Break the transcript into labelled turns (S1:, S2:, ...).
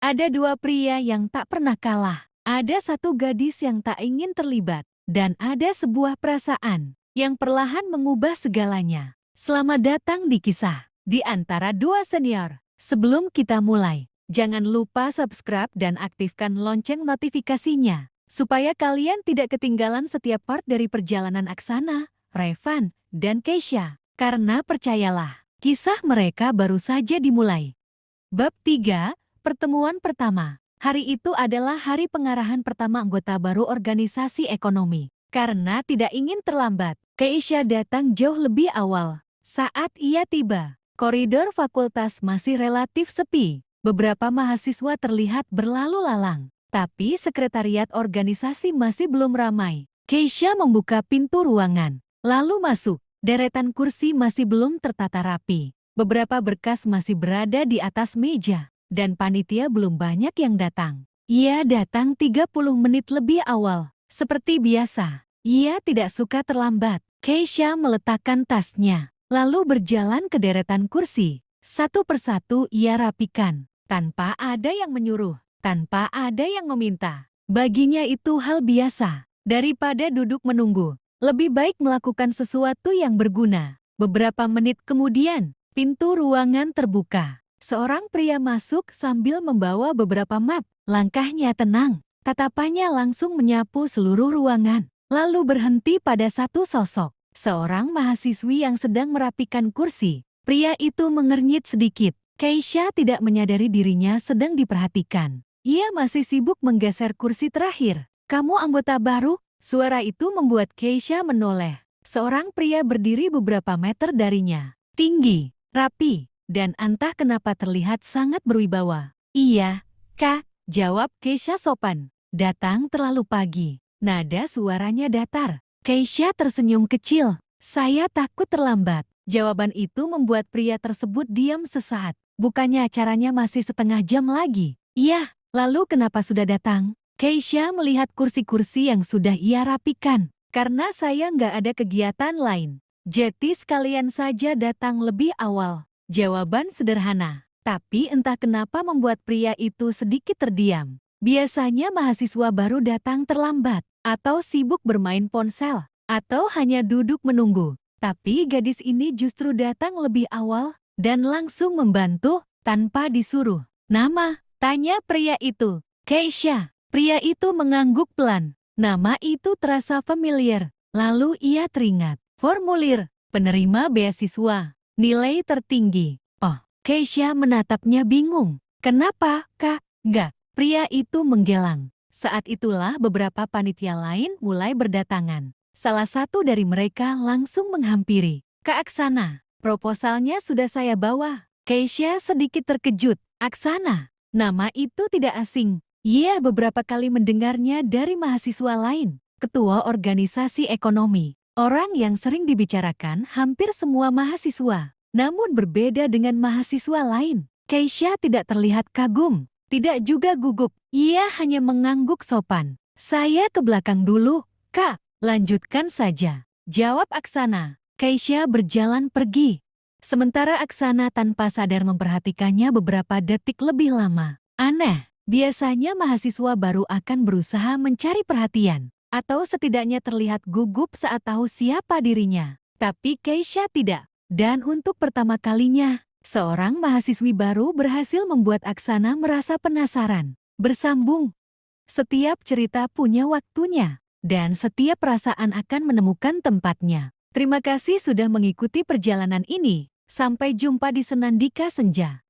S1: Ada dua pria yang tak pernah kalah. Ada satu gadis yang tak ingin terlibat. Dan ada sebuah perasaan yang perlahan mengubah segalanya. Selamat datang di kisah di antara dua senior. Sebelum kita mulai, jangan lupa subscribe dan aktifkan lonceng notifikasinya. Supaya kalian tidak ketinggalan setiap part dari perjalanan Aksana, Revan, dan Keisha. Karena percayalah, kisah mereka baru saja dimulai. Bab 3, Pertemuan Pertama. Hari itu adalah hari pengarahan pertama anggota baru organisasi ekonomi. Karena tidak ingin terlambat, Keisha datang jauh lebih awal. Saat ia tiba, koridor fakultas masih relatif sepi. Beberapa mahasiswa terlihat berlalu lalang. Tapi sekretariat organisasi masih belum ramai. Keisha membuka pintu ruangan, lalu masuk. Deretan kursi masih belum tertata rapi. Beberapa berkas masih berada di atas meja, dan panitia belum banyak yang datang. Ia datang 30 menit lebih awal. Seperti biasa, ia tidak suka terlambat. Keisha meletakkan tasnya, lalu berjalan ke deretan kursi. Satu persatu ia rapikan, tanpa ada yang menyuruh, tanpa ada yang meminta. Baginya itu hal biasa. Daripada duduk menunggu, lebih baik melakukan sesuatu yang berguna. Beberapa menit kemudian, pintu ruangan terbuka. Seorang pria masuk sambil membawa beberapa map. Langkahnya tenang, tatapannya langsung menyapu seluruh ruangan, lalu berhenti pada satu sosok. Seorang mahasiswi yang sedang merapikan kursi. Pria itu mengernyit sedikit. Keisha tidak menyadari dirinya sedang diperhatikan. Ia masih sibuk menggeser kursi terakhir. "Kamu anggota baru?" Suara itu membuat Keisha menoleh. Seorang pria berdiri beberapa meter darinya. Tinggi, rapi, dan entah kenapa terlihat sangat berwibawa. "Iya, Kak," jawab Keisha sopan. "Datang terlalu pagi." Nada suaranya datar. Keisha tersenyum kecil. "Saya takut terlambat." Jawaban itu membuat pria tersebut diam sesaat. Bukannya acaranya masih setengah jam lagi. "Iya, lalu kenapa sudah datang?" Keisha melihat kursi-kursi yang sudah ia rapikan. "Karena saya nggak ada kegiatan lain. Jadi sekalian saja datang lebih awal." Jawaban sederhana, tapi entah kenapa membuat pria itu sedikit terdiam. Biasanya mahasiswa baru datang terlambat, atau sibuk bermain ponsel, atau hanya duduk menunggu. Tapi gadis ini justru datang lebih awal, dan langsung membantu, tanpa disuruh. "Nama?" tanya pria itu. "Keisha." Pria itu mengangguk pelan. Nama itu terasa familiar. Lalu ia teringat. Formulir, penerima beasiswa, nilai tertinggi. Oh, Keisha menatapnya bingung. "Kenapa, Kak?" "Enggak." Pria itu menggelang. Saat itulah beberapa panitia lain mulai berdatangan. Salah satu dari mereka langsung menghampiri. "Kak Aksana, proposalnya sudah saya bawa." Keisha sedikit terkejut. Aksana, nama itu tidak asing. Ia beberapa kali mendengarnya dari mahasiswa lain, ketua organisasi ekonomi, orang yang sering dibicarakan hampir semua mahasiswa. Namun berbeda dengan mahasiswa lain, Keisha tidak terlihat kagum, tidak juga gugup. Ia hanya mengangguk sopan. "Saya ke belakang dulu, Kak." "Lanjutkan saja," jawab Aksana. Keisha berjalan pergi. Sementara Aksana tanpa sadar memperhatikannya beberapa detik lebih lama. Aneh. Biasanya mahasiswa baru akan berusaha mencari perhatian, atau setidaknya terlihat gugup saat tahu siapa dirinya. Tapi Keisha tidak. Dan untuk pertama kalinya, seorang mahasiswi baru berhasil membuat Aksana merasa penasaran. Bersambung. Setiap cerita punya waktunya, dan setiap perasaan akan menemukan tempatnya. Terima kasih sudah mengikuti perjalanan ini. Sampai jumpa di Senandika Senja.